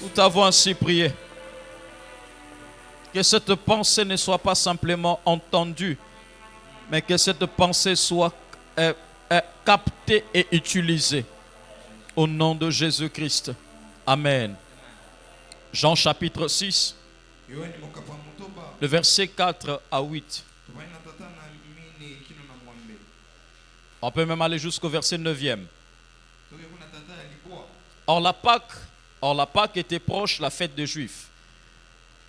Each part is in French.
Nous t'avons ainsi prié. Que cette pensée ne soit pas simplement entendue, mais que cette pensée soit captée et utilisée. Au nom de Jésus-Christ. Amen. Jean chapitre 6, le verset 4 à 8. On peut même aller jusqu'au verset 9e. Or la Pâque était proche, la fête des Juifs.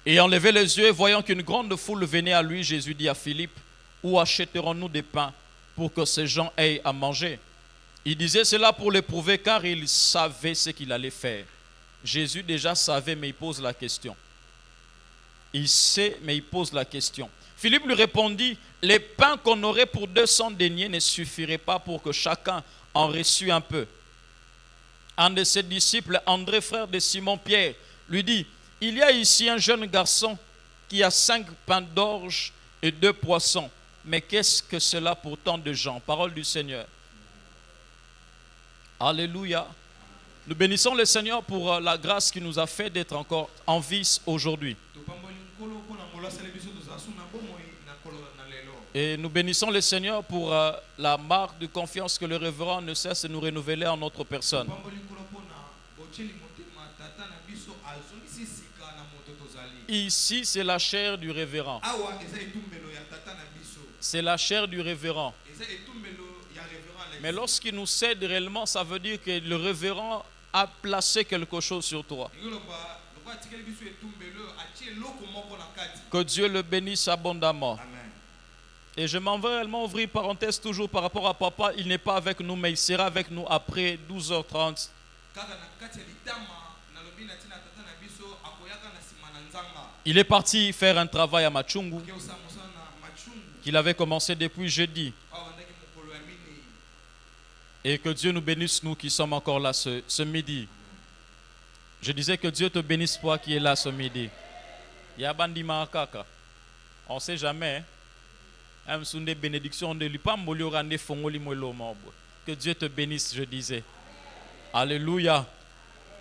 Ayant levé les yeux, voyant qu'une grande foule venait à lui, Jésus dit à Philippe, où achèterons-nous des pains pour que ces gens aient à manger? Il disait cela pour l'éprouver car il savait ce qu'il allait faire. Jésus déjà savait, mais il pose la question. Il sait, mais il pose la question. Philippe lui répondit, les pains qu'on aurait pour 200 deniers ne suffiraient pas pour que chacun en reçût un peu. Un de ses disciples, André, frère de Simon-Pierre, lui dit, il y a ici un jeune garçon qui a 5 pains d'orge et 2 poissons. Mais qu'est-ce que cela pour tant de gens? Parole du Seigneur. Alléluia. Nous bénissons le Seigneur pour la grâce qu'il nous a fait d'être encore en vie aujourd'hui. Et nous bénissons le Seigneur pour la marque de confiance que le révérend ne cesse de nous renouveler en notre personne. Ici, c'est la chair du révérend. C'est la chair du révérend. Mais lorsqu'il nous cède réellement, ça veut dire que le révérend a placé quelque chose sur toi. Que Dieu le bénisse abondamment. Amen. Et je m'en vais réellement ouvrir parenthèse toujours par rapport à papa. Il n'est pas avec nous, mais il sera avec nous après 12h30. Il est parti faire un travail à Machungu qu'il avait commencé depuis jeudi. Et que Dieu nous bénisse, nous qui sommes encore là ce midi. Je disais que Dieu te bénisse, toi qui es là ce midi. Yabandi Maakaka. On ne sait jamais. Que Dieu te bénisse, je disais. Alléluia.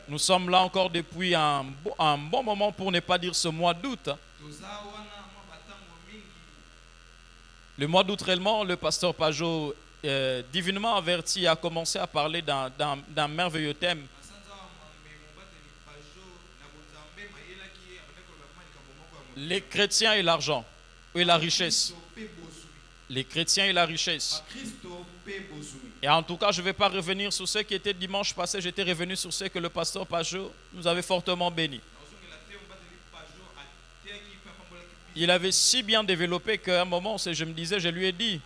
Nous sommes là encore depuis un bon moment, pour ne pas dire ce mois d'août. Le mois d'août, réellement, le pasteur Pajot, divinement averti, a commencé à parler d'un merveilleux thème. Les chrétiens et l'argent, et la richesse. Les chrétiens et la richesse. Et en tout cas, je ne vais pas revenir sur ce qui était dimanche passé. J'étais revenu sur ce que le pasteur Pajot nous avait fortement béni. Il avait si bien développé qu'à un moment, je me disais, je lui ai dit,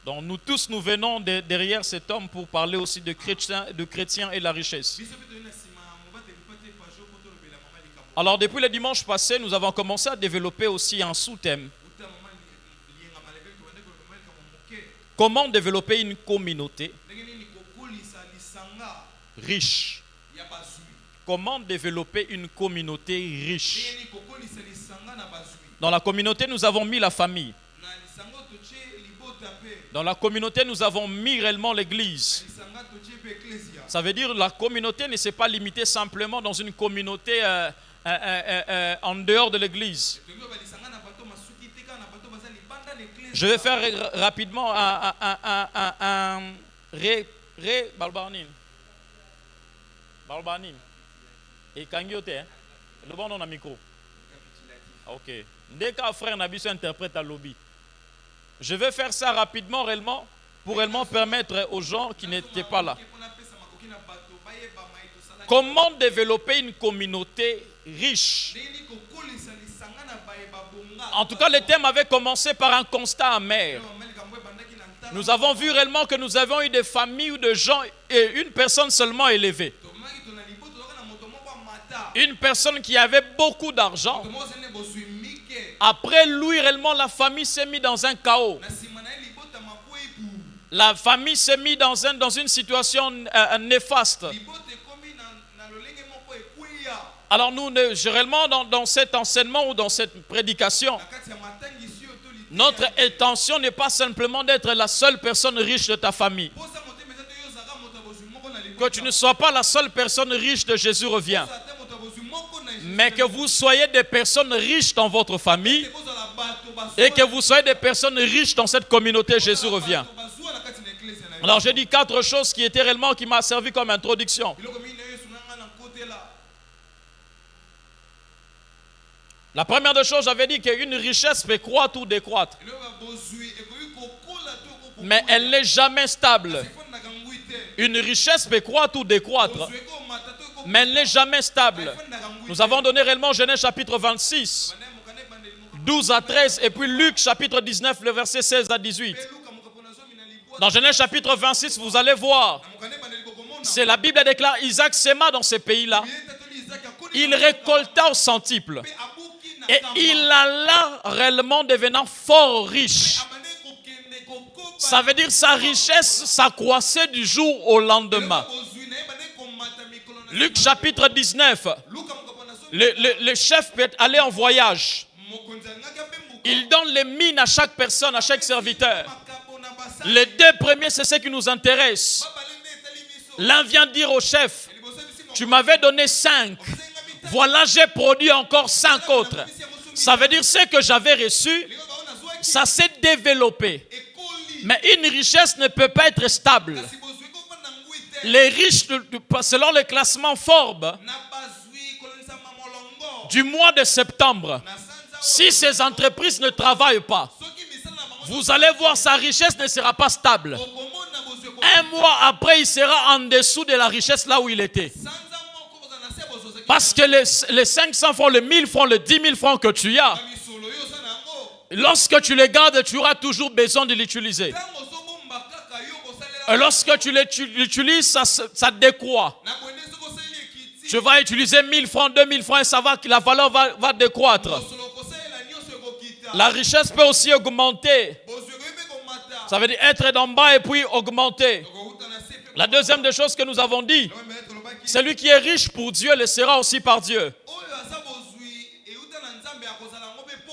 donc nous tous nous venons derrière cet homme pour parler aussi de chrétiens et la richesse. Alors depuis le dimanche passé, nous avons commencé à développer aussi un sous-thème. Comment développer une communauté riche? Comment développer une communauté riche? Dans la communauté, nous avons mis la famille. Dans la communauté, nous avons mis réellement l'église. Ça veut dire que la communauté ne s'est pas limitée simplement dans une communauté en dehors de l'église. Je vais faire rapidement un balbanin. Balbanin. Et Kangyote, le bon on a micro. Ok. Dès qu'un frère Nabiso interprète à lobby. Je vais faire ça rapidement réellement pour réellement permettre aux gens qui n'étaient pas là. Comment développer une communauté riche? En tout cas, le thème avait commencé par un constat amer. Nous avons vu réellement que nous avons eu des familles ou de gens et une personne seulement élevée. Une personne qui avait beaucoup d'argent. Après lui, réellement, la famille s'est mise dans un chaos. La famille s'est mise dans une situation néfaste. Alors nous, réellement, dans cet enseignement ou dans cette prédication, Notre intention n'est pas simplement d'être la seule personne riche de ta famille. Que tu ne sois pas la seule personne riche de Jésus revient. Mais que vous soyez des personnes riches dans votre famille et que vous soyez des personnes riches dans cette communauté. Jésus revient. Alors j'ai dit 4 choses qui étaient réellement, qui m'a servi comme introduction. La première des choses, j'avais dit qu'une richesse peut croître ou décroître. Mais elle n'est jamais stable. Une richesse peut croître ou décroître. Mais elle n'est jamais stable. Nous avons donné réellement Genèse chapitre 26, 12 à 13, et puis Luc chapitre 19, le verset 16 à 18. Dans Genèse chapitre 26, vous allez voir, c'est la Bible déclare, Isaac sema dans ces pays-là, il récolta au centuple, et il alla réellement devenant fort riche. Ça veut dire sa richesse s'accroissait du jour au lendemain. Luc chapitre 19, le chef peut aller en voyage. Il donne les mines à chaque personne, à chaque serviteur. Les 2 premiers, c'est ce qui nous intéresse. L'un vient dire au chef, tu m'avais donné 5. Voilà, j'ai produit encore 5 autres. Ça veut dire ce que j'avais reçu, ça s'est développé. Mais une richesse ne peut pas être stable. Les riches, selon le classement Forbes, du mois de septembre, si ces entreprises ne travaillent pas, vous allez voir sa richesse ne sera pas stable. Un mois après, il sera en dessous de la richesse là où il était. Parce que les 500 francs, les 1000 francs, les 10 000 francs que tu as, lorsque tu les gardes, tu auras toujours besoin de l'utiliser. Et lorsque tu l'utilises, ça décroît. Tu vas utiliser 1000 francs, 2000 francs et ça va, la valeur va décroître. La richesse peut aussi augmenter. Ça veut dire être d'en bas et puis augmenter. La deuxième des choses que nous avons dit, celui qui est riche pour Dieu le sera aussi par Dieu.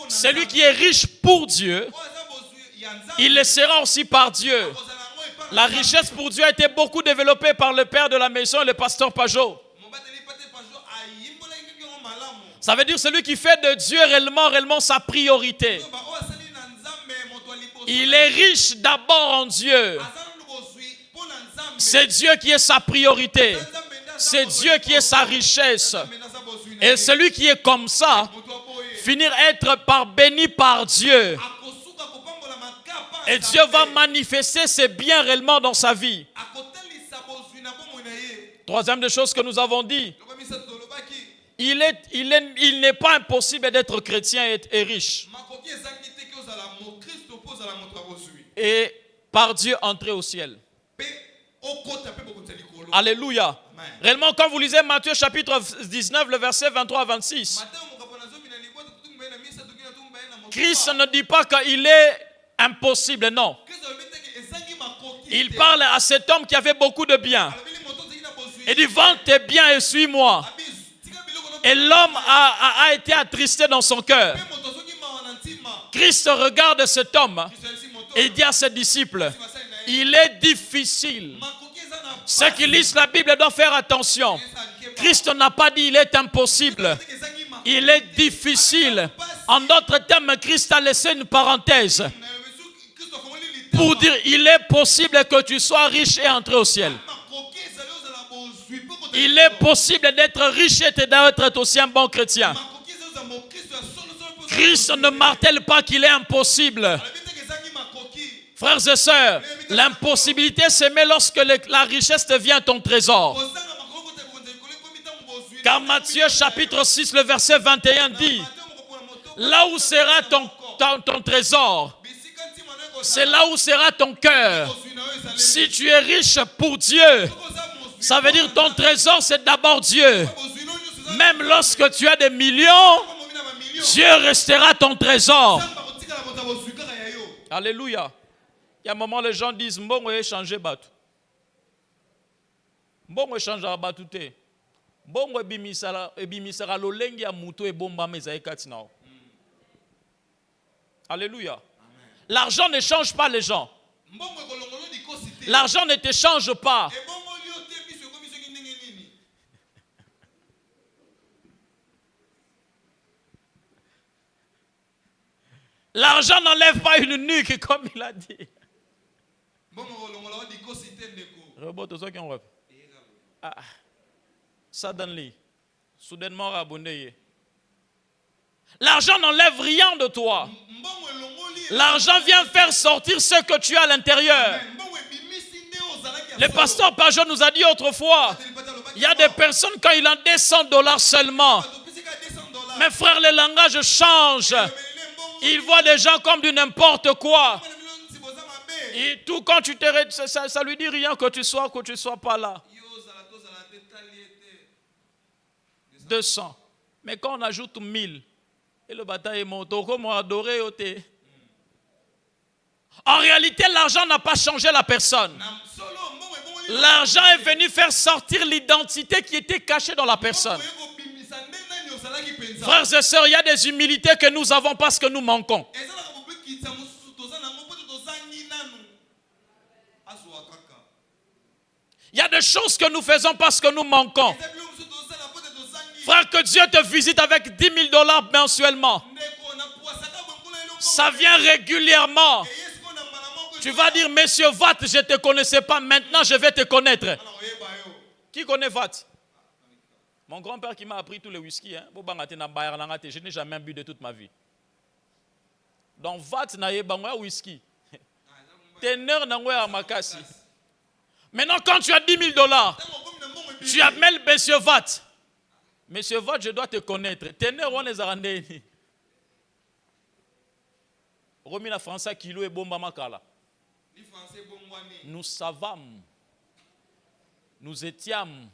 Celui qui est riche pour Dieu, il le sera aussi par Dieu. La richesse pour Dieu a été beaucoup développée par le père de la maison, le pasteur Pajot. Ça veut dire celui qui fait de Dieu réellement sa priorité. Il est riche d'abord en Dieu. C'est Dieu qui est sa priorité. C'est Dieu qui est sa richesse. Et celui qui est comme ça, finir être béni par Dieu. Et Dieu va manifester ses biens réellement dans sa vie. Troisième des choses que nous avons dit, il n'est pas impossible d'être chrétien et riche. Et par Dieu entrer au ciel. Alléluia. Réellement, quand vous lisez Matthieu chapitre 19, le verset 23 à 26, Christ ne dit pas qu'il est impossible, non. Il parle à cet homme qui avait beaucoup de biens. Il dit, vends tes biens et suis-moi. Et l'homme a été attristé dans son cœur. Christ regarde cet homme et dit à ses disciples, il est difficile. Ceux qui lisent la Bible doivent faire attention. Christ n'a pas dit il est impossible. Il est difficile. En d'autres termes, Christ a laissé une parenthèse pour dire il est possible que tu sois riche et entrer au ciel. Il est possible d'être riche et d'être aussi un bon chrétien. Christ ne martèle pas qu'il est impossible. Frères et sœurs, l'impossibilité se met lorsque la richesse devient ton trésor. Car Matthieu chapitre 6, le verset 21 dit, là où sera ton trésor, c'est là où sera ton cœur. Si tu es riche pour Dieu, ça veut dire ton trésor c'est d'abord Dieu. Même lorsque tu as des millions, Dieu restera ton trésor. Alléluia. Il y a un moment, les gens disent, Mbongo est changé batou. Mbongo est changé batou te. Mbongo ebimisara lolengi ya muto e bomba meza e katinao. Alléluia. L'argent ne change pas les gens. L'argent ne te change pas. L'argent n'enlève pas une nuque, comme il a dit. Ça donne lui. Soudainement rabondé. L'argent n'enlève rien de toi. L'argent vient faire sortir ce que tu as à l'intérieur. Le pasteur Pajot nous a dit autrefois, il y a des personnes quand il a $200 seulement. Mes frères, le langage change. Ils voient les gens comme du n'importe quoi. Et tout quand tu te... Ça lui dit rien que tu sois pas là. 200. Mais quand on ajoute 1000, et le bataille est monté, comment adorer au thé. En réalité, l'argent n'a pas changé la personne. L'argent est venu faire sortir l'identité qui était cachée dans la personne. Frères et sœurs, il y a des humilités que nous avons parce que nous manquons. Il y a des choses que nous faisons parce que nous manquons. Frère, que Dieu te visite avec $10,000 mensuellement. Ça vient régulièrement. Tu vas dire, monsieur Vat, je ne te connaissais pas, maintenant je vais te connaître. Qui connaît Vat? Mon grand-père qui m'a appris tous les whisky. Je n'ai jamais bu de toute ma vie. Donc Vat n'a pas whisky. Teneur n'a pas makasi. Maintenant, quand tu as $10,000, tu appelles monsieur Vat. Monsieur Vat, je dois te connaître. Teneur, on les a rendus. Remis la France à kilo et bomba makala. Nous savons. Nous étions.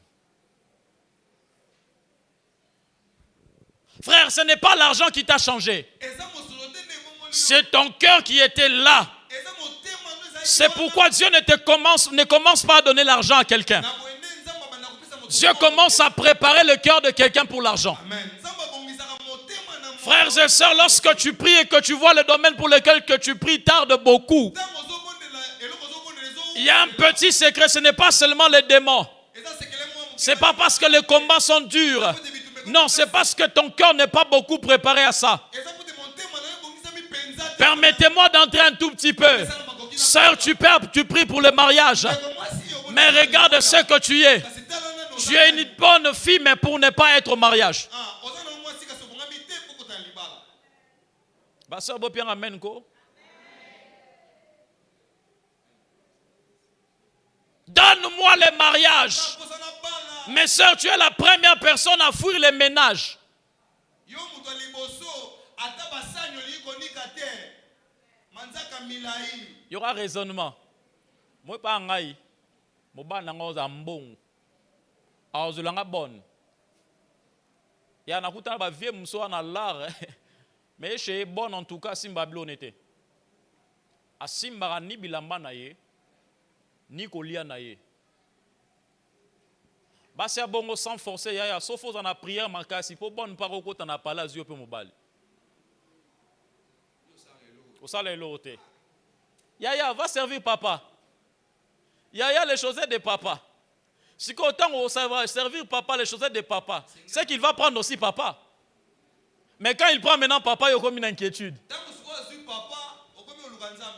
Frère, ce n'est pas l'argent qui t'a changé. C'est ton cœur qui était là. C'est pourquoi Dieu ne commence pas à donner l'argent à quelqu'un. Dieu commence à préparer le cœur de quelqu'un pour l'argent. Frères et sœurs, lorsque tu pries et que tu vois le domaine pour lequel que tu pries tarde beaucoup, il y a un petit secret, ce n'est pas seulement les démons. Ce n'est pas parce que les combats sont durs. Non, c'est parce que ton cœur n'est pas beaucoup préparé à ça. Permettez-moi d'entrer un tout petit peu. Sœur, tu pries pour le mariage. Mais regarde ce que tu es. Tu es une bonne fille, mais pour ne pas être au mariage. Sœur Bopian, amen ko. Donne-moi le mariage. Mais sœur, tu es la première personne à fuir les ménages. Il y aura raisonnement. Moi, pas en aïe. Moi, pas en bon. Alors, je l'ai bonne. Il y a un coup de vieux muso en l'art. Mais chez bon en tout cas, Simba blonete. A Simba ni bilamba naye, ni kolia naye. Basi a bongo sans forcer yaya, sauf aux en a prière makasi pour bonne paroko t'en a pas là yeux peu mobile. Au salaire l'autre. Yaya va servir papa. Yaya les chaussettes de papa. Si autant on va servir papa les chaussettes de papa, c'est qu'il va prendre aussi papa. Mais quand il prend maintenant papa, il y a comme une inquiétude.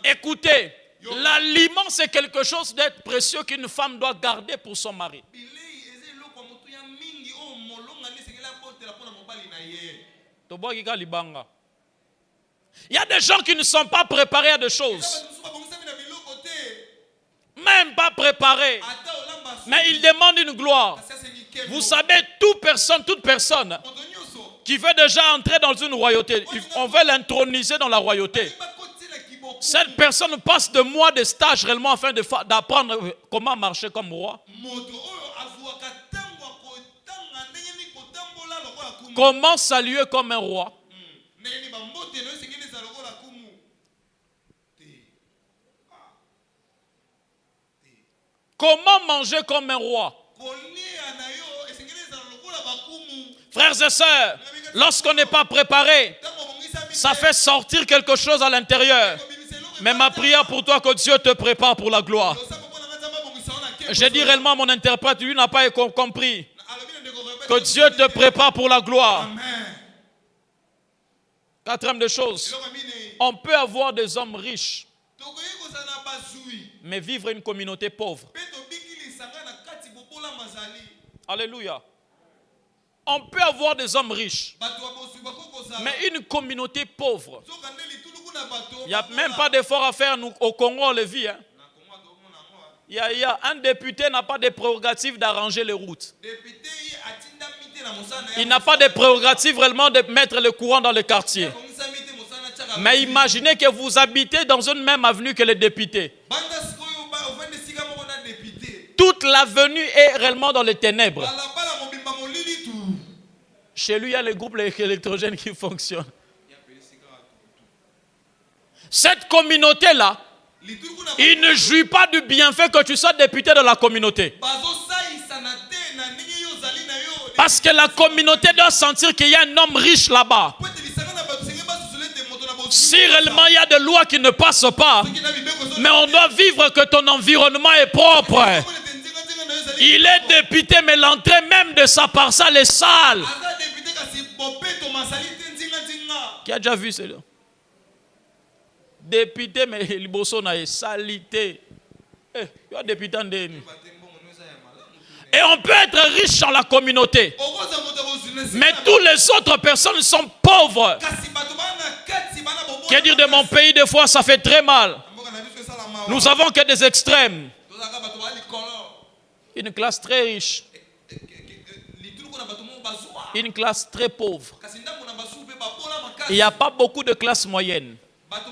Écoutez, l'aliment c'est quelque chose d'être précieux qu'une femme doit garder pour son mari. Il y a des gens qui ne sont pas préparés à des choses. Même pas préparés. Mais ils demandent une gloire. Vous savez, toute personne qui veut déjà entrer dans une royauté, on veut l'introniser dans la royauté. Cette personne passe de mois de stage réellement afin d'apprendre comment marcher comme roi. Comment saluer comme un roi. Comment manger comme un roi. Frères et sœurs, lorsqu'on n'est pas préparé, ça fait sortir quelque chose à l'intérieur. Mais ma prière pour toi, que Dieu te prépare pour la gloire. J'ai dit réellement, mon interprète, lui n'a pas compris. Que Dieu te prépare pour la gloire. Quatrième des choses, on peut avoir des hommes riches, mais vivre une communauté pauvre. Alléluia. On peut avoir des hommes riches, mais une communauté pauvre. Il n'y a même pas d'effort à faire. Nous, au Congo, on le vit. Hein. Il y a un député n'a pas de prérogatives d'arranger les routes. Il n'a pas de prérogatives vraiment de mettre le courant dans le quartier. Mais imaginez que vous habitez dans une même avenue que les députés. Toute l'avenue est réellement dans les ténèbres. Chez lui, il y a les groupes électrogènes qui fonctionnent. Cette communauté-là, il ne jouit pas du bienfait que tu sois député de la communauté. Parce que la communauté doit sentir qu'il y a un homme riche là-bas. Si réellement il y a des lois qui ne passent pas, mais on doit vivre que ton environnement est propre. Il est député, mais l'entrée même de sa parcelle est sale. Qui a déjà vu cela? Député, mais il est salité. Il y a député en déni. Et on peut être riche dans la communauté. Mais toutes les autres personnes sont pauvres. Que dire de mon pays, des fois, ça fait très mal. Nous avons que des extrêmes. Une classe très riche. Une classe très pauvre. Il n'y a pas beaucoup de classes moyennes. Il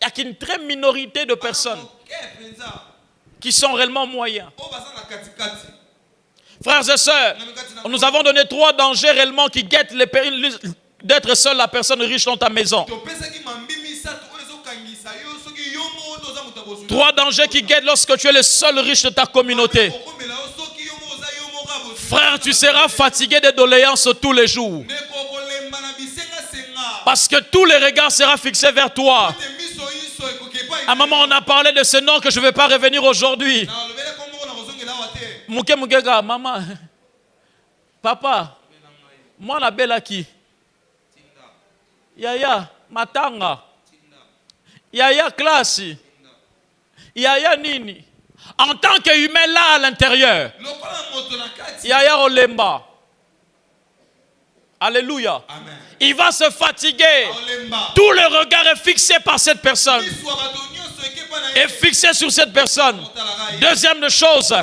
n'y a qu'une très minorité de personnes qui sont réellement moyens. Frères et sœurs, nous avons donné 3 dangers réellement qui guettent les périls d'être seule la personne riche dans ta maison. 3 dangers qui guettent lorsque tu es le seul riche de ta communauté. Frère, tu seras fatigué de doléances tous les jours. Parce que tous les regards seront fixés vers toi. À un moment, on a parlé de ce nom que je ne vais pas revenir aujourd'hui. Mouké Moukega, maman, papa, moi la belle qui? Yaya, matanga. Yaya, classe. Yaya, nini. En tant qu'humain là à l'intérieur, Yaya Olemba. Alléluia. Amen. Il va se fatiguer. Tout le regard est fixé par cette personne. Est fixé sur cette personne. Deuxième chose,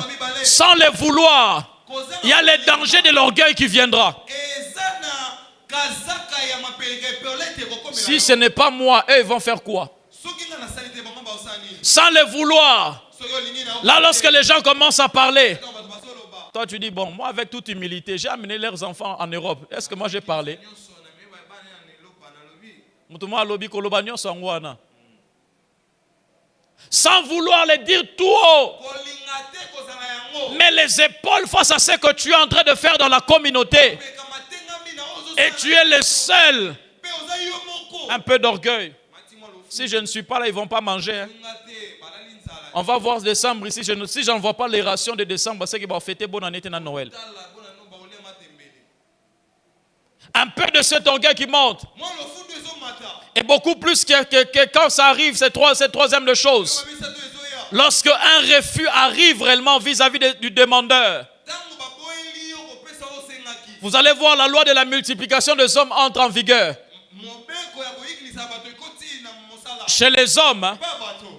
sans le vouloir, il y a les dangers de l'orgueil qui viendra. Si ce n'est pas moi, eux ils vont faire quoi? Sans le vouloir. Là, lorsque les gens commencent à parler, toi tu dis, bon, moi avec toute humilité, j'ai amené leurs enfants en Europe. Est-ce que moi j'ai parlé? Sans vouloir les dire tout haut. Mais les épaules face à ce que tu es en train de faire dans la communauté. Et tu es le seul. Un peu d'orgueil. Si je ne suis pas là, ils ne vont pas manger. Hein. On va voir décembre ici. Si je n'envoie pas les rations de décembre, c'est qu'ils vont fêter bonne année à Noël. Un peu de cet orgueil qui monte. Et beaucoup plus que quand ça arrive, c'est troisième de chose. Lorsque un refus arrive réellement vis-à-vis du demandeur, vous allez voir la loi de la multiplication des hommes entre en vigueur. Chez les hommes, hein,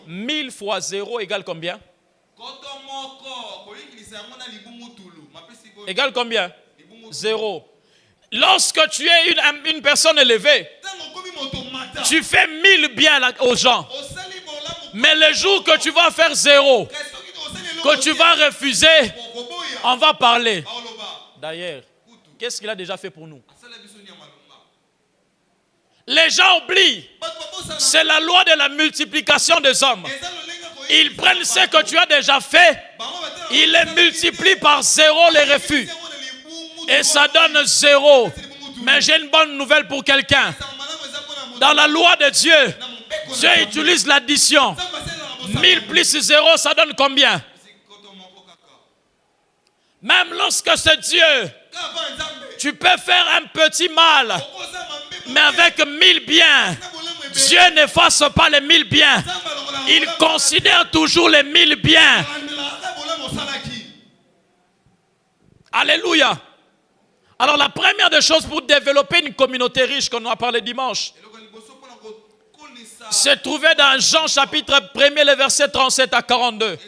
1000 fois 0 égale combien? Égale combien? 0. Lorsque tu es une personne élevée, tu fais 1000 biens aux gens. Mais le jour que tu vas faire 0, que tu vas refuser, on va parler. D'ailleurs, qu'est-ce qu'il a déjà fait pour nous? Les gens oublient. C'est la loi de la multiplication des hommes. Ils prennent ce que tu as déjà fait, ils les multiplient par 0 les refus. Et ça donne 0. Mais j'ai une bonne nouvelle pour quelqu'un. Dans la loi de Dieu, Dieu utilise l'addition. 1000 plus 0, ça donne combien? Même lorsque c'est Dieu, tu peux faire un petit mal, mais avec 1000 biens, Dieu n'efface pas les 1000 biens. Il considère toujours les 1000 biens. Alléluia. Alors la première des choses pour développer une communauté riche, qu'on a parlé dimanche, se trouvait dans Jean chapitre 1er, le verset 37 à 42.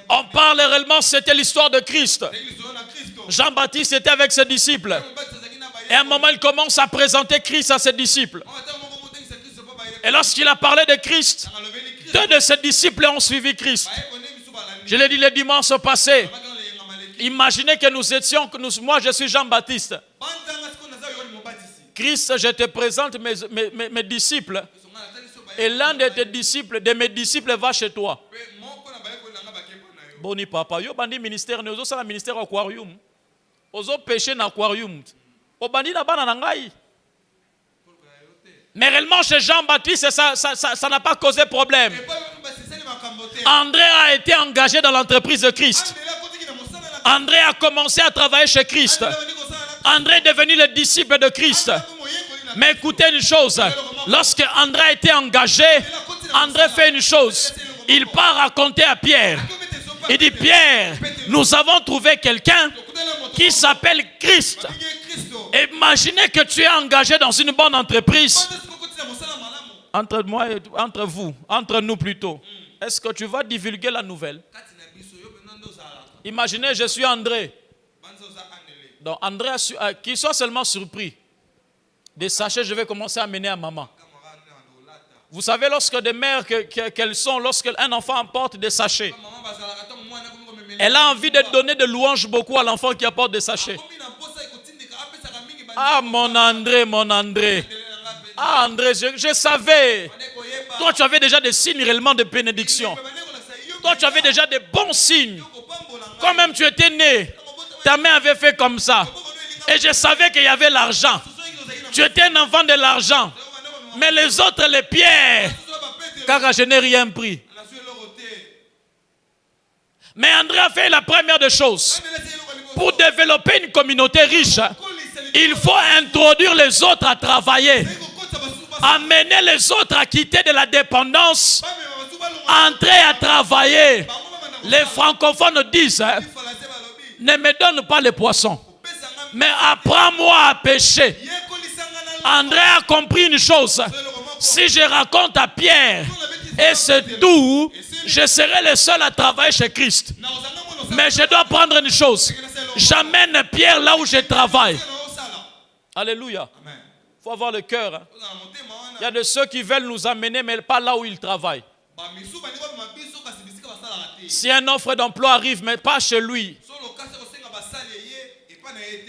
On parle réellement, c'était l'histoire de Christ. Jean-Baptiste était avec ses disciples. Et à un moment, il commence à présenter Christ à ses disciples. Et lorsqu'il a parlé de Christ, 2 de ses disciples ont suivi Christ. Je l'ai dit le dimanche passé. Imaginez que nous étions, moi je suis Jean-Baptiste. Christ, je te présente mes disciples. Et l'un de mes disciples va chez toi. Boni papa, yo bandi ministère, nous avons un ministère aquarium. Ozo pêcher dans aquarium. O bandi na bana nangai. Mais réellement chez Jean-Baptiste, ça n'a pas causé problème. André a été engagé dans l'entreprise de Christ. André a commencé à travailler chez Christ. André est devenu le disciple de Christ. Mais écoutez une chose, lorsque André a été engagé, André fait une chose. Il part raconter à Pierre. Il dit, Pierre, nous avons trouvé quelqu'un qui s'appelle Christ. Imaginez que tu es engagé dans une bonne entreprise. Entre moi et entre vous, entre nous plutôt. Est-ce que tu vas divulguer la nouvelle? Imaginez, je suis André. Donc André, qu'il soit seulement surpris. Des sachets, je vais commencer à mener à maman. Vous savez, lorsque des mères qu'elles sont, lorsqu'un enfant apporte des sachets, elle a envie de donner de louanges beaucoup à l'enfant qui apporte des sachets. Ah, mon André, mon André. Ah, André, je savais. Toi, tu avais déjà des signes réellement de bénédiction. Toi, tu avais déjà des bons signes. Quand même tu étais né, ta mère avait fait comme ça. Et je savais qu'il y avait l'argent. Tu étais un enfant de l'argent. Mais les autres, les pierres, car je n'ai rien pris. Mais André a fait la première des choses. Pour développer une communauté riche, il faut introduire les autres à travailler. Amener les autres à quitter de la dépendance. Entrer à travailler. Les francophones disent, ne me donne pas les poissons, mais apprends-moi à pêcher. André a compris une chose. Si je raconte à Pierre, et c'est tout, je serai le seul à travailler chez Christ. Mais je dois prendre une chose. J'amène Pierre là où je travaille. Alléluia. Il faut avoir le cœur. Il y a de ceux qui veulent nous amener, mais pas là où ils travaillent. Si un offre d'emploi arrive, mais pas chez lui.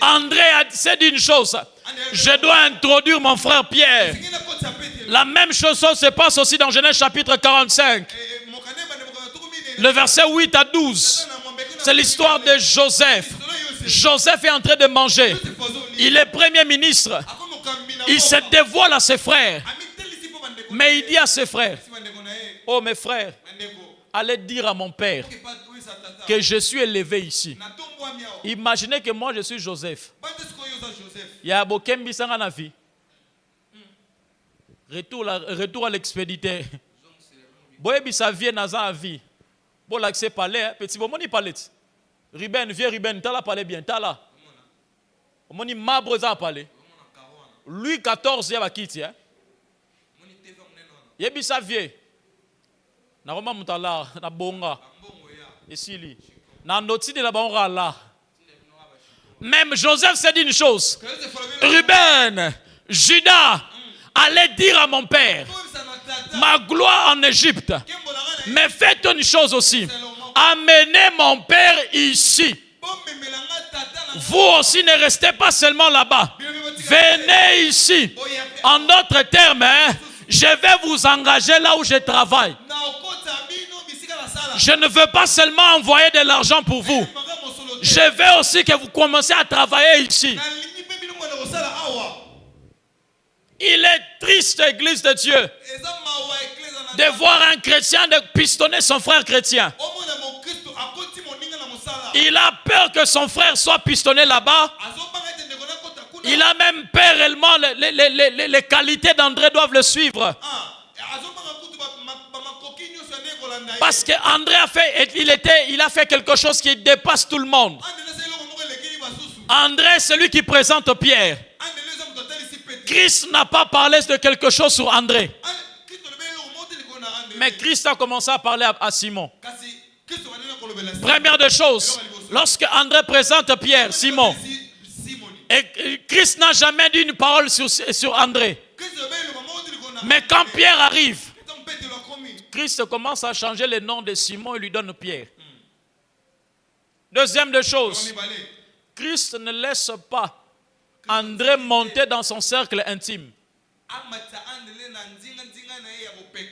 André s'est dit une chose. Je dois introduire mon frère Pierre. La même chose se passe aussi dans Genèse chapitre 45. Le verset 8 à 12. C'est l'histoire de Joseph. Joseph est en train de manger. Il est premier ministre. Il se dévoile à ses frères. Mais il dit à ses frères, oh mes frères, allez dire à mon père que je suis élevé ici. Imaginez que moi je suis Joseph. Il y a Bokembi Sanga na vie. Retour à l'expéditeur. Boyebi sa vie naza à vie. Bon l'accès palais, petit bon moni palais. Riben, vieux Riben, t'as la palais bien, t'as là. Moni mabre za palais. Lui 14 ya bakiti hein. Yebi sa vie. Na Roma mutala na bonga. Esili. Na noti de la bonga là. Même Joseph s'est dit une chose. Ruben, Judas, allez dire à mon père ma gloire en Égypte. Mais faites une chose aussi. Amenez mon père ici. Vous aussi ne restez pas seulement là-bas. Venez ici. En d'autres termes, hein, je vais vous engager là où je travaille. Je ne veux pas seulement envoyer de l'argent pour vous. Je veux aussi que vous commenciez à travailler ici. Il est triste triste église de Dieu de voir un chrétien de pistonner son frère chrétien. Il a peur que son frère soit pistonné là-bas. Il a même peur réellement, les qualités d'André doivent le suivre. Parce qu'André il a fait quelque chose qui dépasse tout le monde. André, c'est lui qui présente Pierre. Christ n'a pas parlé de quelque chose sur André. Mais Christ a commencé à parler à Simon. Première des choses, lorsque André présente Pierre, Simon, et Christ n'a jamais dit une parole sur André. Mais quand Pierre arrive, Christ commence à changer le nom de Simon et lui donne Pierre. Deuxième des choses, Christ ne laisse pas André monter dans son cercle intime.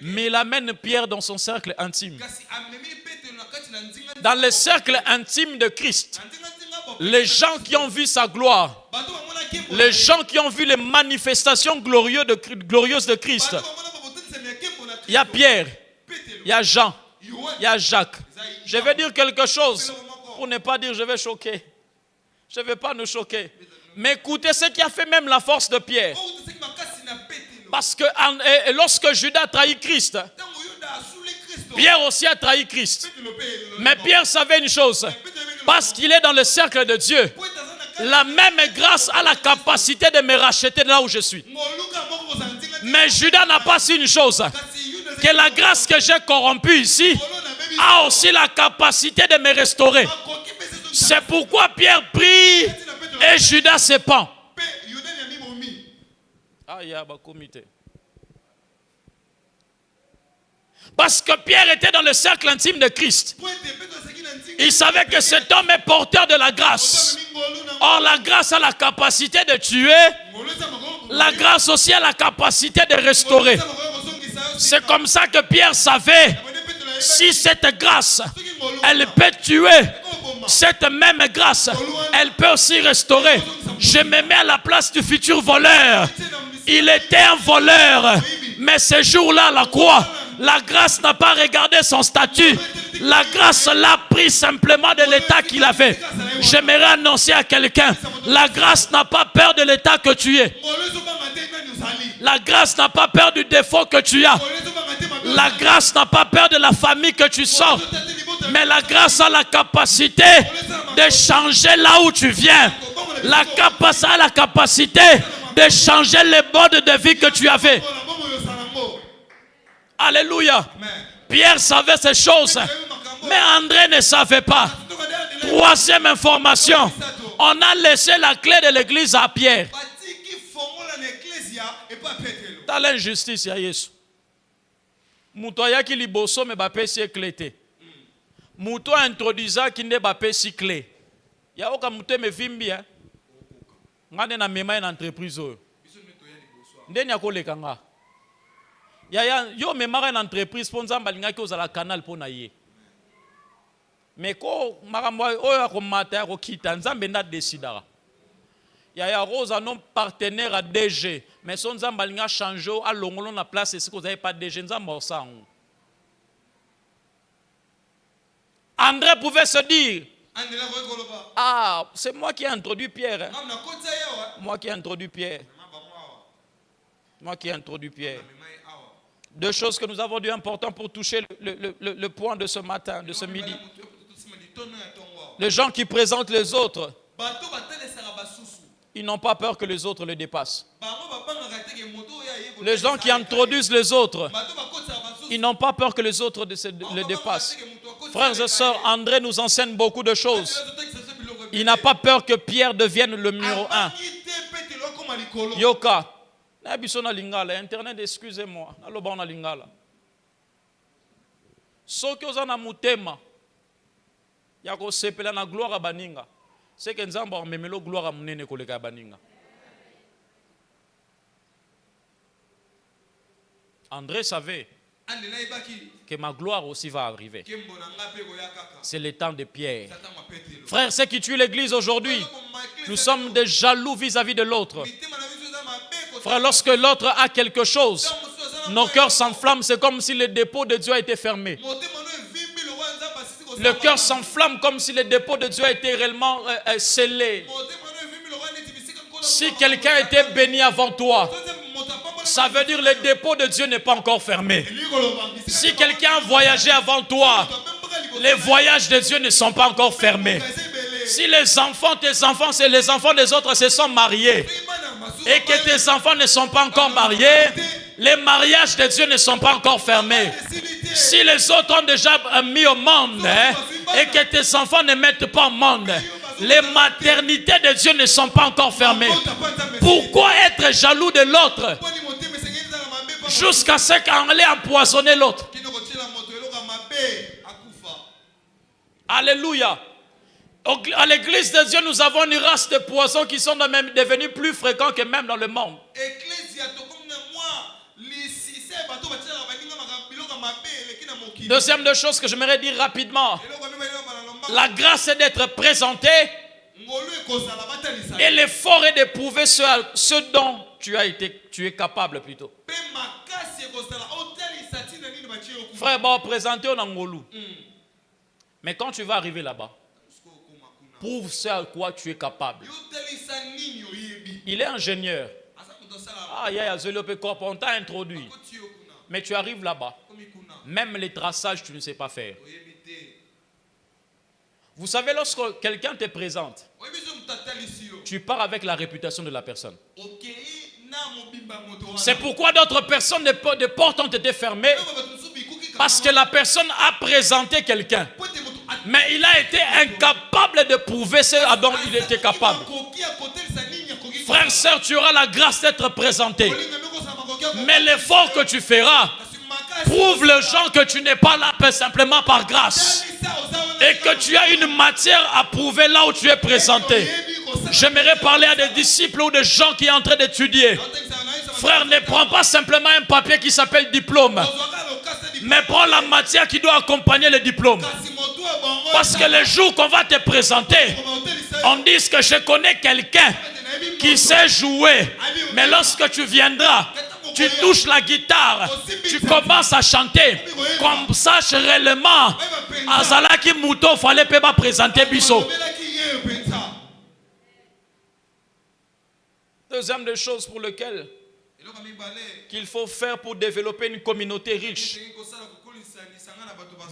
Mais il amène Pierre dans son cercle intime. Dans le cercle intime de Christ, les gens qui ont vu sa gloire, les gens qui ont vu les manifestations glorieuses de Christ, il y a Pierre, il y a Jean, il y a Jacques. Je vais dire quelque chose pour ne pas dire je vais choquer. Je ne vais pas nous choquer. Mais écoutez ce qui a fait même la force de Pierre. Parce que lorsque Judas trahit Christ, Pierre aussi a trahi Christ. Mais Pierre savait une chose. Parce qu'il est dans le cercle de Dieu, la même grâce a la capacité de me racheter de là où je suis. Mais Judas n'a pas su une chose. Que la grâce que j'ai corrompue ici a aussi la capacité de me restaurer. C'est pourquoi Pierre prie et Judas se pend. Parce que Pierre était dans le cercle intime de Christ. Il savait que cet homme est porteur de la grâce. Or, la grâce a la capacité de tuer. La grâce aussi a la capacité de restaurer. C'est comme ça que Pierre savait, si cette grâce, elle peut tuer, cette même grâce, elle peut aussi restaurer. Je me mets à la place du futur voleur. Il était un voleur, mais ce jour-là, la croix, la grâce n'a pas regardé son statut. La grâce l'a pris simplement de l'état qu'il avait. J'aimerais annoncer à quelqu'un, la grâce n'a pas peur de l'état que tu es. La grâce n'a pas peur du défaut que tu as. La grâce n'a pas peur de la famille que tu sors. Mais la grâce a la capacité de changer là où tu viens. La grâce a la capacité de changer les modes de vie que tu avais. Alléluia. Pierre savait ces choses, mais André ne savait pas. Troisième information, on a laissé la clé de l'église à Pierre. Dans l'injustice, il y a Jésus. Mouto ayaki liboso me bapesi clé te. Mouto introduisa qui ne bapesi clé. Ya oka mouto me vimbi hein. Ngane na mema une entreprise oyo. Ndeni akoleka nga. Ya yo mema une entreprise pour nzamba lingaki ozala canal pour na ye. Mais ko makambo oyo akomata ya kokita nzambe nda décidera. Ya Rose non partenaire à DG, mais son nzamba linga changé à longolo na place et si vous n'avez pas DG nzamba ça. André pouvait se dire, ah, c'est moi qui ai introduit Pierre. Hein. Moi qui ai introduit Pierre. Moi qui ai introduit Pierre. Deux choses que nous avons dit importantes pour toucher le point de ce matin, de ce midi. Les gens qui présentent les autres, ils n'ont pas peur que les autres les dépassent. Les gens qui introduisent les autres, ils n'ont pas peur que les autres les dépassent. Frères et sœurs, André nous enseigne beaucoup de choses. Il n'a pas peur que Pierre devienne le numéro 1. Yoka. Internet, excusez-moi. Soki ozana mutema ya kosepela na gloire baninga. C'est que nzamba amemelo gloire a munene koleka baninga. André savait que ma gloire aussi va arriver. C'est le temps de Pierre. Frère, ceux qui tuent l'église aujourd'hui, nous sommes des jaloux vis-à-vis de l'autre. Frère, lorsque l'autre a quelque chose, nos cœurs s'enflamment, c'est comme si le dépôt de Dieu a été fermé. Le cœur s'enflamme comme si le dépôt de Dieu a été réellement scellé. Si quelqu'un était béni avant toi, ça veut dire que le dépôt de Dieu n'est pas encore fermé. Si quelqu'un a voyagé avant toi, les voyages de Dieu ne sont pas encore fermés. Si les enfants, tes enfants, c'est les enfants des autres se sont mariés et que tes enfants ne sont pas encore mariés, les mariages de Dieu ne sont pas encore fermés. Si les autres ont déjà mis au monde et que tes enfants ne mettent pas au monde, les maternités de Dieu ne sont pas encore fermées. Pourquoi être jaloux de l'autre jusqu'à ce qu'on allait empoisonner l'autre? Alléluia. À l'église de Dieu, nous avons une race de poissons qui sont même devenus plus fréquents que même dans le monde. Deuxième chose que j'aimerais dire rapidement, la grâce est d'être présenté et l'effort est d'éprouver ce dont tu es capable plutôt. Frère, bon, présenter au Nangolou. Mais quand tu vas arriver là-bas, prouve ce à quoi tu es capable. Il est ingénieur. On t'a introduit. Mais tu arrives là-bas. Même les traçages, tu ne sais pas faire. Vous savez, lorsque quelqu'un te présente, tu pars avec la réputation de la personne. C'est pourquoi d'autres personnes, des portes ont été fermées. Parce que la personne a présenté quelqu'un. Mais il a été incapable de prouver ce dont il était capable. Frère, sœur, tu auras la grâce d'être présenté. Mais l'effort que tu feras, prouve les gens que tu n'es pas là simplement par grâce. Et que tu as une matière à prouver là où tu es présenté. J'aimerais parler à des disciples ou des gens qui sont en train d'étudier. Frère, ne prends pas simplement un papier qui s'appelle diplôme. Mais prends la matière qui doit accompagner le diplôme. Parce que le jour qu'on va te présenter, on dit que je connais quelqu'un qui sait jouer. Mais lorsque tu viendras, tu touches la guitare, tu commences à chanter. Comme ça, réellement, Azalaki Mouto, fallait pas présenter Bisso. Deuxième des choses pour lesquelles qu'il faut faire pour développer une communauté riche.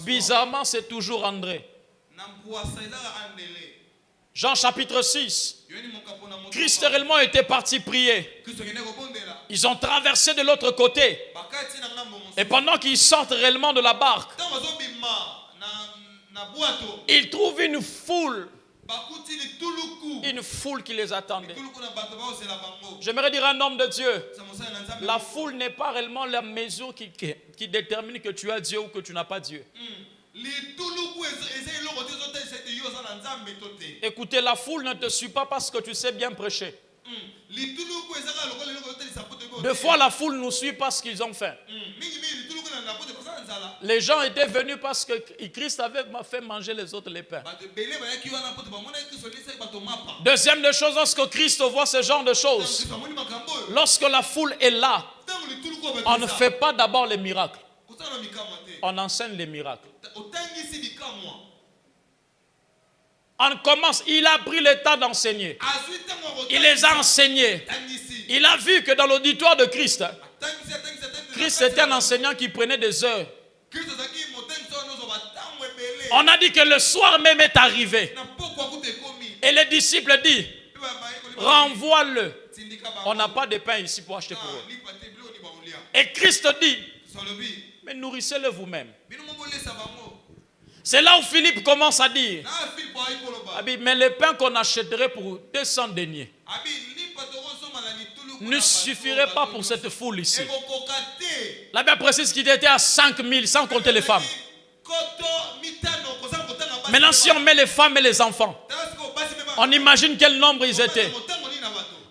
Bizarrement, c'est toujours André. Jean chapitre 6. Christ réellement était parti prier. Ils ont traversé de l'autre côté. Et pendant qu'ils sortent réellement de la barque, ils trouvent une foule. Une foule qui les attendait. J'aimerais dire à un homme de Dieu, la foule n'est pas réellement la mesure qui détermine que tu as Dieu ou que tu n'as pas Dieu. Écoutez, la foule ne te suit pas parce que tu sais bien prêcher. Des fois, la foule nous suit parce qu'ils ont faim. Les gens étaient venus parce que Christ avait fait manger les autres les pains. Deuxième des choses, lorsque Christ voit ce genre de choses, lorsque la foule est là, on ne fait pas d'abord les miracles. On enseigne les miracles. On commence, il a pris le temps d'enseigner. Il les a enseignés. Il a vu que dans l'auditoire de Christ, Christ était un enseignant qui prenait des heures. On a dit que le soir même est arrivé. Et les disciples disent, renvoie-le. On n'a pas de pain ici pour acheter pour eux. Et Christ dit, mais nourrissez-le vous-même. C'est là où Philippe commence à dire, mais le pain qu'on achèterait pour 200 deniers ne suffirait pas pour cette foule ici. La Bible précise qu'il était à 5000 sans compter les femmes. Maintenant, si on met les femmes et les enfants, on imagine quel nombre ils étaient.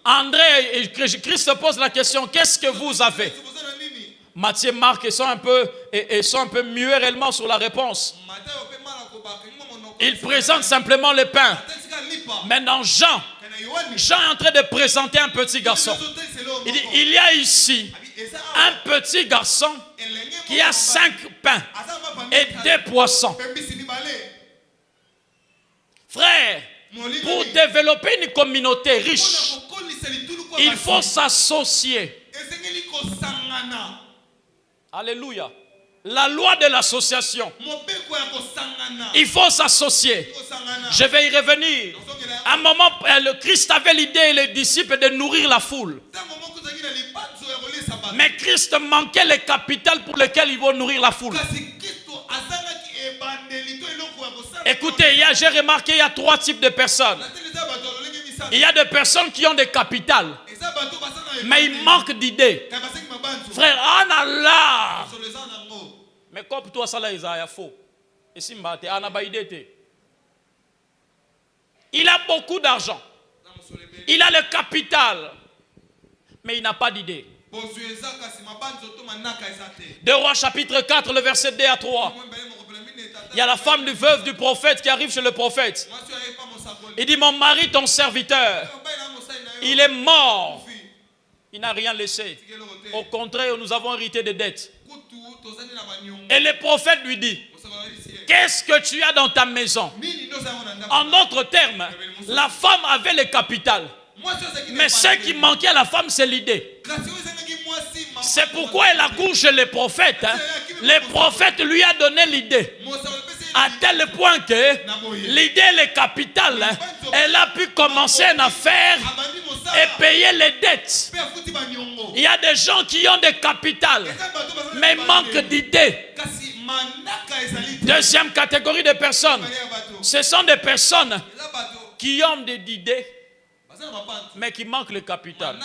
André et Christ pose la question, qu'est-ce que vous avez? Matthieu, Marc, ils sont un peu muets réellement sur la réponse. Ils présentent simplement le pain. Mais dans Jean, Jean est en train de présenter un petit garçon. Il dit, il y a ici un petit garçon qui a 5 pains et 2 poissons. Frère, pour développer une communauté riche, il faut s'associer. Alléluia. La loi de l'association. Il faut s'associer. Je vais y revenir. À un moment, le Christ avait l'idée et les disciples de nourrir la foule. Mais Christ manquait le capital pour lequel ils vont nourrir la foule. Écoutez, j'ai remarqué, il y a 3 types de personnes. Il y a des personnes qui ont des capitales, mais ils manquent d'idées. Frère, on a là. Mais comme toi, ça là, il a faux. Il a beaucoup d'argent. Il a le capital, mais il n'a pas d'idée. 2 Rois chapitre 4, le verset 2 à 3. Il y a la femme du veuve du prophète qui arrive chez le prophète. Il dit, mon mari, ton serviteur, il est mort. Il n'a rien laissé. Au contraire, nous avons hérité des dettes. Et le prophète lui dit, qu'est-ce que tu as dans ta maison? En d'autres termes, la femme avait le capital. Mais ce qui manquait à la femme, c'est l'idée. C'est pourquoi elle accouche chez le prophète. Le prophète lui a donné l'idée. À tel point que l'idée, le capital, elle a pu commencer une affaire et payer les dettes. Il y a des gens qui ont des capitales, mais manquent d'idées. Deuxième catégorie de personnes, ce sont des personnes qui ont des idées, mais qui manquent le capital.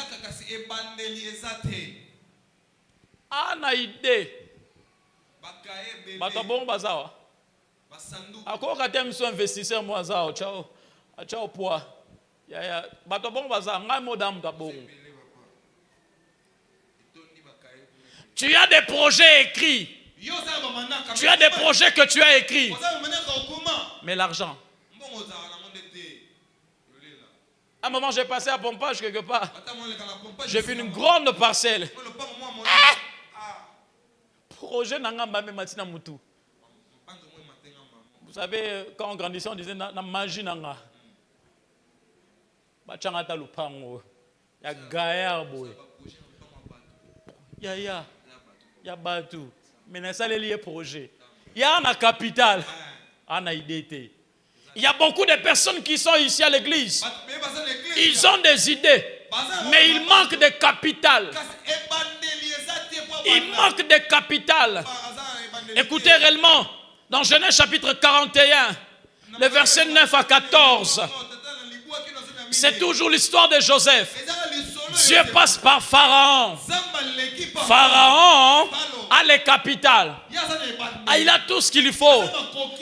Ana idée. Batabon bazawa. Ako katem so investisseur moi zao ciao. Ciao poa. Ya batabon bazawa ngai modam tabon. Tu as des projets écrits. Tu as des projets que tu as écrits. Mais l'argent. À un moment, j'ai passé à Pompage quelque part. J'ai vu une grande parcelle. Projet Nangamba Matina Moutou. Vous savez, quand on grandissait, on disait na magie nanga. Bachangata lupango. Ya Gaïa boy. Ya Batu. Mais ça les liés projet. Il y a un capital. Un idée. Il y a beaucoup de personnes qui sont ici à l'église. Ils ont des idées, mais ils manquent de capital. Ils manquent de capital. Écoutez réellement, dans Genèse chapitre 41, le verset 9 à 14, c'est toujours l'histoire de Joseph. Dieu passe par Pharaon. Pharaon a le capital. Il a tout ce qu'il faut.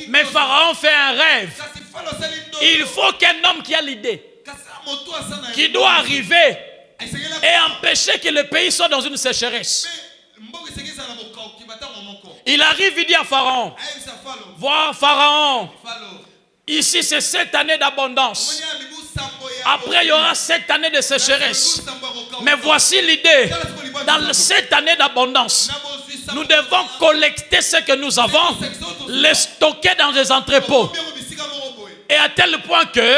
Mais Pharaon fait un rêve. Il faut qu'un homme qui a l'idée, qui doit arriver et empêcher que le pays soit dans une sécheresse. Il arrive, il dit à Pharaon, vois Pharaon, ici c'est 7 années d'abondance. Après il y aura 7 années de sécheresse. Mais voici l'idée. Dans 7 années d'abondance, nous devons collecter ce que nous avons, les stocker dans des entrepôts. Et à tel point que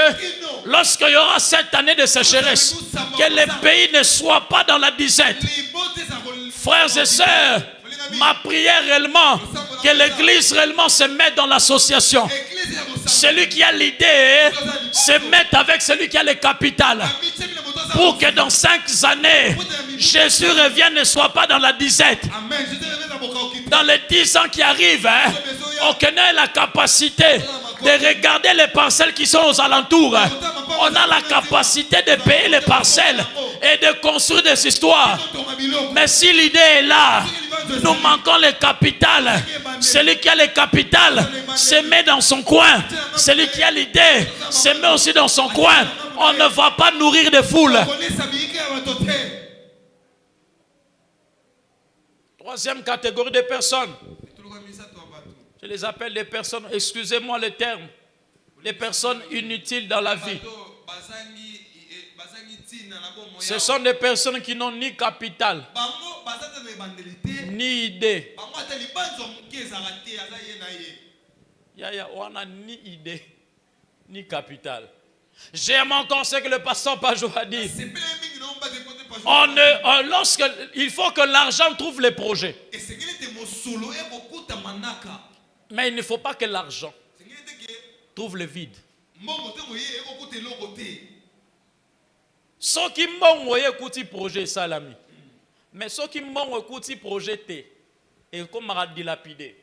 lorsqu'il y aura 7 années de sécheresse, que le pays ne soit pas dans la disette. Frères et sœurs, ma prière réellement, que l'église réellement se mette dans l'association. Celui qui a l'idée se mette avec celui qui a le capital. Pour que dans 5 années, Jésus revienne et ne soit pas dans la disette. Dans les 10 ans qui arrivent, aucun n'a la capacité de regarder les parcelles qui sont aux alentours. On a la capacité de payer les parcelles et de construire des histoires. Mais si l'idée est là, nous manquons le capital. Celui qui a le capital se met dans son coin. Celui qui a l'idée se met aussi dans son coin. On ne va pas nourrir des foules. Troisième catégorie de personnes. Je les appelle des personnes, excusez-moi le terme, des personnes inutiles dans la vie. Ce sont des personnes qui n'ont ni capital, ni idée. Yaya, on a ni idée, ni capital. J'aime encore ce que le pasteur Pajot a dit. Il faut que l'argent trouve les projets. Mais il ne faut pas que l'argent trouve le vide. Ceux qui m'ont écouté projet salami. Mais ceux qui m'ont écouté projet et comme on a dilapidé.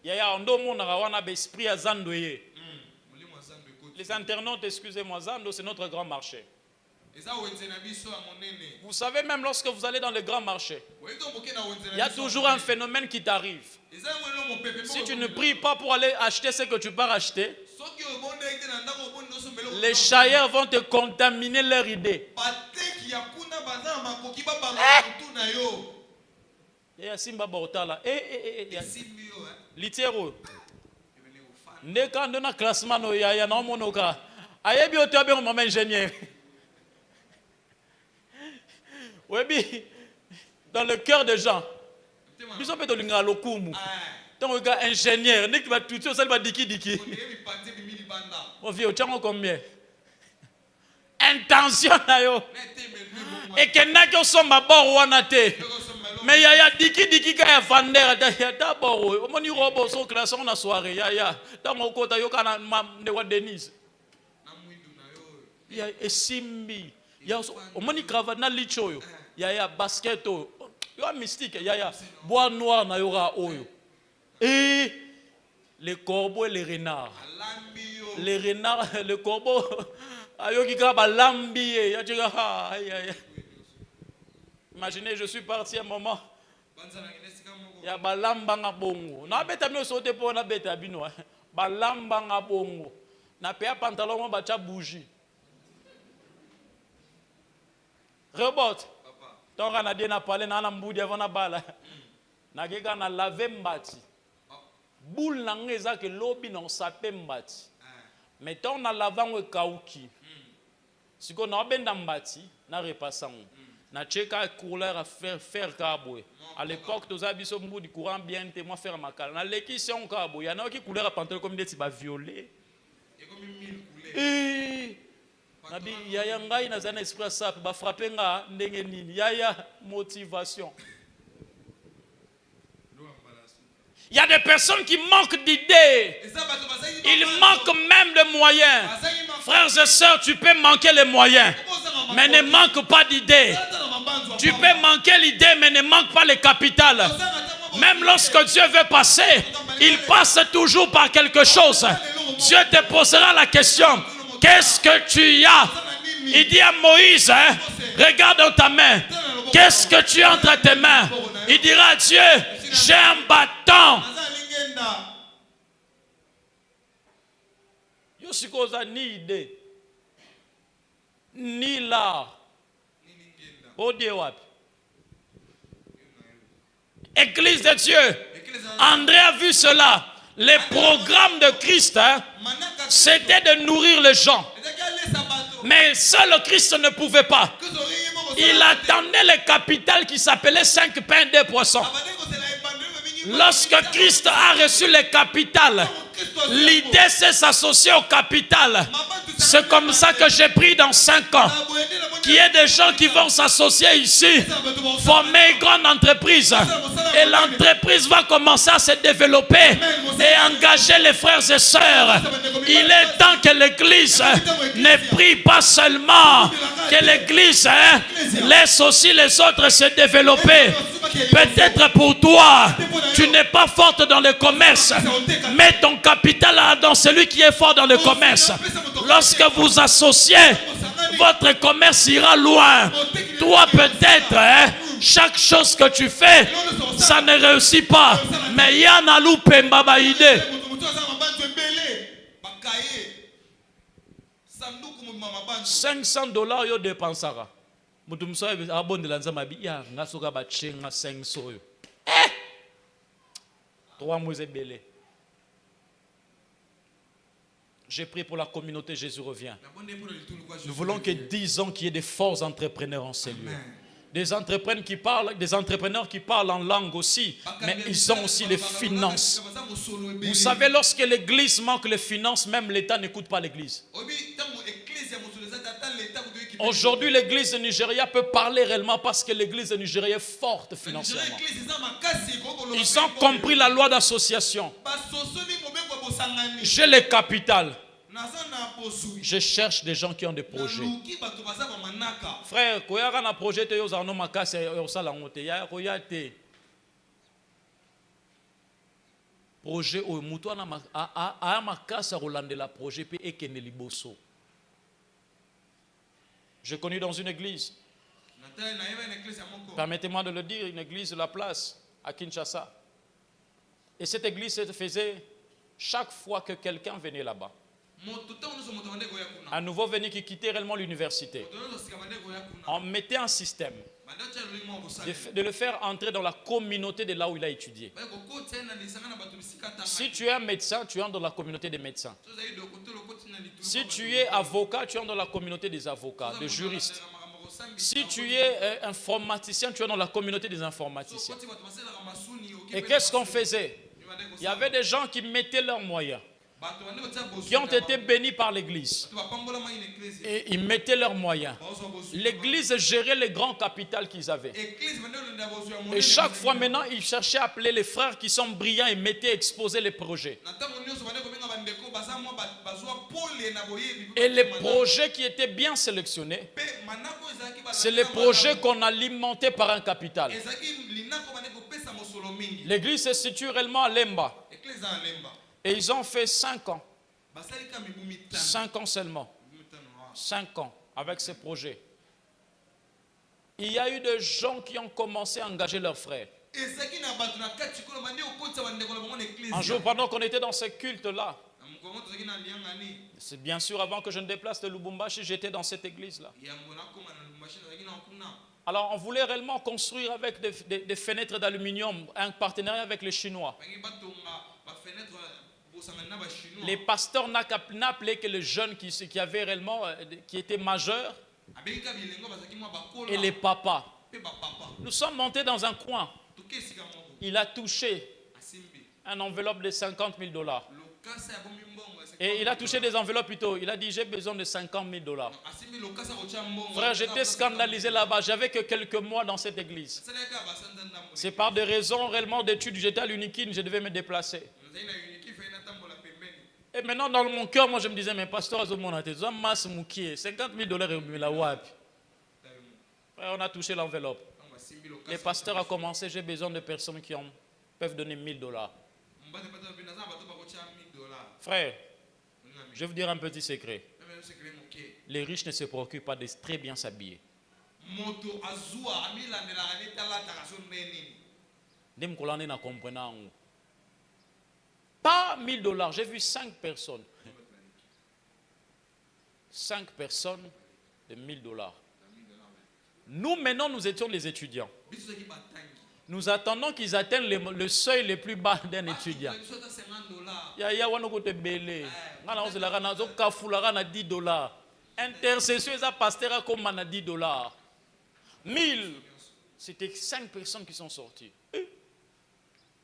Yaya, on a l'esprit à Zandoye. Les internautes, excusez-moi, Zando, c'est notre grand marché. Vous savez, même lorsque vous allez dans le grand marché, il y a toujours un phénomène qui t'arrive. Si tu ne pries pas pour aller acheter ce que tu pars acheter, les chailleurs vont te contaminer leur idée. Simba Bautala. Littéro. Ndeka ndona classement no ya na monoka. Ayebi otobe o mama ingénieur. Webi dans le cœur des gens. Ils ont fait de l'inga lokumu. Tant gars ingénieur, nek va tout ça va diki. On vit au tchango combien? Intention na yo. Et que na ko somba bord wana te. Mais yaya diki ka ya vander d'abord omoni robo so classe on a soirée yaya tango kota yo kana ne wa Denise ya esimbi ya omoni cravate na lichoyo yaya basket yo mystique yaya bois noir na yora oyo et les corbeaux et les renards le corbeau ayoki ka ba lambi ya tshika imaginez, je suis parti à un moment. Il y a balambanga bongo. Na beta mino sote po na beta bino. Balambanga bongo. Na pe pantalon mo bacha bougie. Robot. Tant qu'on a dit na parler na mbudi avant na bala. Na geka na laver mbati. Boule na ngeza ke lobi na sape mbati. Mais tant na lavango kauki. Siko na benda mbati na repassango. Na cheka couleur à faire carbone. À l'époque, tous les gens du courant bien témoin faire ma cal. Na leki si on carbone, il y en a qui couleur à pantalon comme des tibas violet. Et comme 1000 couleurs. Nabi yaya ngai na zana esprit ça ba frapper nga ndenge nini. Yaya motivation. Il y a des personnes qui manquent d'idées. Ils manquent même de moyens. Frères et sœurs, tu peux manquer les moyens, mais ne manque pas d'idées. Tu peux manquer l'idée, mais ne manque pas le capital. Même lorsque Dieu veut passer, il passe toujours par quelque chose. Dieu te posera la question, qu'est-ce que tu as? Il dit à Moïse, regarde dans ta main. Qu'est-ce que tu as entre tes mains? Il dira à Dieu, j'ai un bâton. Yoshikoza ni idée, ni l'art. Église de Dieu. André a vu cela. Les programmes de Christ, c'était de nourrir les gens. Mais seul Christ ne pouvait pas. Il attendait le capital qui s'appelait 5 pains et 2 poissons. Lorsque Christ a reçu le capital, l'idée c'est s'associer au capital. C'est comme ça que j'ai pris dans 5 ans. Qu'il y ait des gens qui vont s'associer ici, former une grande entreprise. Et l'entreprise va commencer à se développer et engager les frères et sœurs. Il est temps que l'église ne prie pas seulement, que l'église laisse aussi les autres se développer. Peut-être pour toi, tu n'es pas forte dans le commerce. Mets ton capital dans celui qui est fort dans le commerce. Lorsque vous associez, votre commerce ira loin. Toi peut-être, chaque chose que tu fais, ça ne réussit pas. Mais yana loupé mbaba idée. 500 $, yo dépensera. Mutumso abonde lanza mabi ya ngasoka ba chenga 500 yo. 3 mois belé. J'ai prié pour la communauté, Jésus revient. Nous voulons que 10 ans qu'il y ait des forts entrepreneurs en ces lieux. Des entrepreneurs qui parlent en langue aussi, mais ils ont aussi les finances. Vous savez, lorsque l'église manque les finances, même l'État n'écoute pas l'église. Aujourd'hui, l'église de Nigeria peut parler réellement parce que l'église de Nigeria est forte financièrement. Ils ont compris la loi d'association. J'ai le capital. Je cherche des gens qui ont des projets. Frère, quand il y a un projet, il y a un projet au mutu a makasa rolandela projet pe ekene liboso. J'ai connu dans une église. Permettez-moi de le dire, une église de la place à Kinshasa. Et cette église se faisait chaque fois que quelqu'un venait là-bas. Un nouveau venu qui quittait réellement l'université. On mettait un système de le faire entrer dans la communauté de là où il a étudié. Si tu es un médecin, tu entres dans la communauté des médecins. Si tu es avocat, tu entres dans la communauté des avocats, des juristes. Si tu es informaticien, tu es dans la communauté des informaticiens. Et qu'est-ce qu'on faisait? Il y avait des gens qui mettaient leurs moyens, qui ont été bénis par l'église. Et ils mettaient leurs moyens. L'église gérait les grands capitaux qu'ils avaient. Et chaque fois maintenant, ils cherchaient à appeler les frères qui sont brillants et mettaient exposer les projets. Et les projets qui étaient bien sélectionnés, c'est les projets qu'on alimentait par un capital. L'église se situe réellement à Lemba. Et ils ont fait 5 ans. 5 ans seulement. 5 ans avec ces projets. Il y a eu des gens qui ont commencé à engager leurs frères. Un jour, pendant qu'on était dans ce culte-là, c'est bien sûr avant que je ne déplace de Lubumbashi, j'étais dans cette église-là. Alors, on voulait réellement construire avec des fenêtres d'aluminium, un partenariat avec les Chinois. Les pasteurs n'appelaient que les jeunes qui avaient réellement, qui étaient majeurs, et les papas. Nous sommes montés dans un coin. Il a touché une enveloppe de 50 000 $. Et il a touché des enveloppes plutôt. Il a dit, j'ai besoin de 50 000 $. Frère, j'étais scandalisé là-bas. J'avais que quelques mois dans cette église. C'est par des raisons réellement d'études. J'étais à l'Unikine, je devais me déplacer. Et maintenant, dans mon cœur, moi, je me disais, mais pasteur, 50 000 $, on a touché l'enveloppe. Le pasteur a commencé, j'ai besoin de personnes qui peuvent donner 1 000 $. Frère, je vais vous dire un petit secret. Les riches ne se préoccupent pas de très bien s'habiller. Pas 1 000 $. J'ai vu 5 personnes. 5 personnes de 1 000 $. Nous, maintenant, nous étions des étudiants. Nous attendons qu'ils atteignent le seuil le plus bas d'un étudiant. Intercession, ils ont pasteur comme 10 $. 1000. C'était 5 personnes qui sont sorties.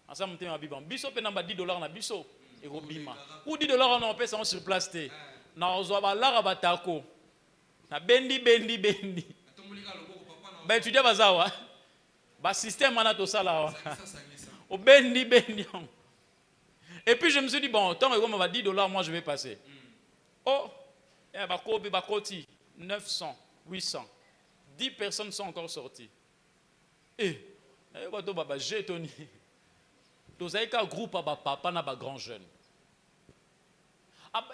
Ensemble, on a 10 $. On a 10 $. Ou 10 $, on peut s'en sur place. On a bendi. Ben tu dis bazawa. Ba système ana to sala. Au bendi. Et puis je me suis dit bon, tant que on va 10 $, moi je vais passer. Oh, ba koti 900, 800. 10 personnes sont encore sorties. Et bato baba jetoni. Tozaika groupe ba papa na ba grand jeune.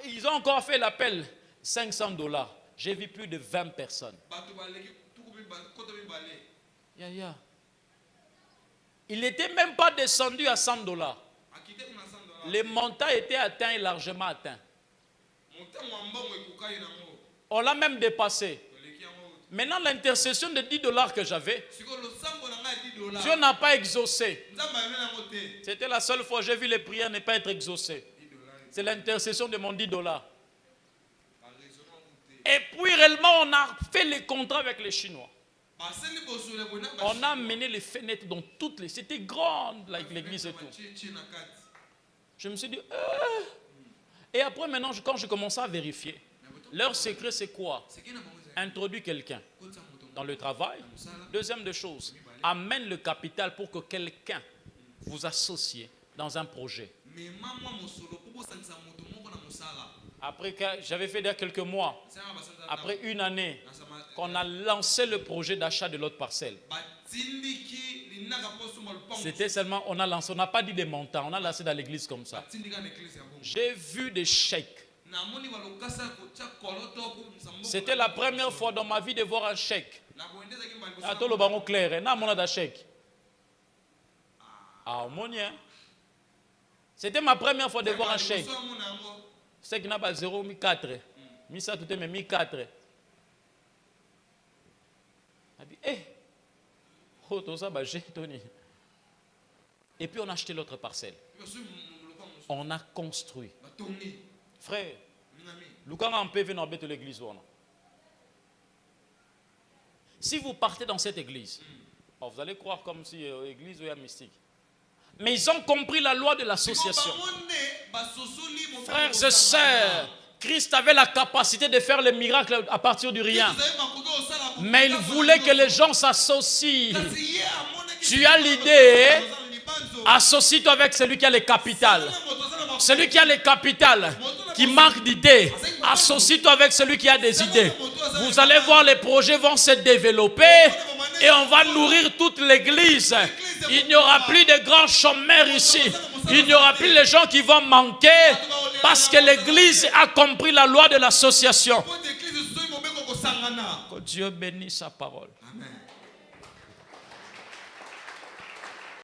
Ils ont encore fait l'appel 500 $. J'ai vu plus de 20 personnes. Il n'était même pas descendu à 100 $. Les montants étaient atteints et largement atteints. On l'a même dépassé. Maintenant, l'intercession de 10 $ que j'avais, Dieu n'a pas exaucé. C'était la seule fois que j'ai vu les prières ne pas être exaucées. C'est l'intercession de mon 10 $. Et puis réellement, on a fait les contrats avec les Chinois. On a amené les fenêtres dans toutes les... C'était grande, l'église et tout. Je me suis dit... Et après, maintenant, quand je commençais à vérifier, leur secret, c'est quoi? Introduire quelqu'un dans le travail. Deuxième des choses, amène le capital pour que quelqu'un vous associe dans un projet. Après, j'avais fait il y a quelques mois, après une année, qu'on a lancé le projet d'achat de l'autre parcelle. C'était seulement, on a lancé, on n'a pas dit des montants, on a lancé dans l'église comme ça. J'ai vu des chèques. C'était la première fois dans ma vie de voir un chèque. C'était ma première fois de voir un chèque. C'est qu'il n'a pas 0,4. Mais ça tout est même 1,4. Et puis on a acheté l'autre parcelle. On a construit. Frère, l'église. Si vous partez dans cette église, vous allez croire comme si l'église est mystique. Mais ils ont compris la loi de l'association. Frères et sœurs, Christ avait la capacité de faire les miracles à partir du rien. Mais il voulait que les gens s'associent. Tu as l'idée, associe-toi avec celui qui a le capital. Celui qui a le capital, qui manque d'idées, associe-toi avec celui qui a des idées. Vous allez voir, les projets vont se développer et on va nourrir toute l'église. Il n'y aura plus de grands chômeurs ici. Il n'y aura plus les gens qui vont manquer parce que l'église a compris la loi de l'association. Que Dieu bénisse sa parole.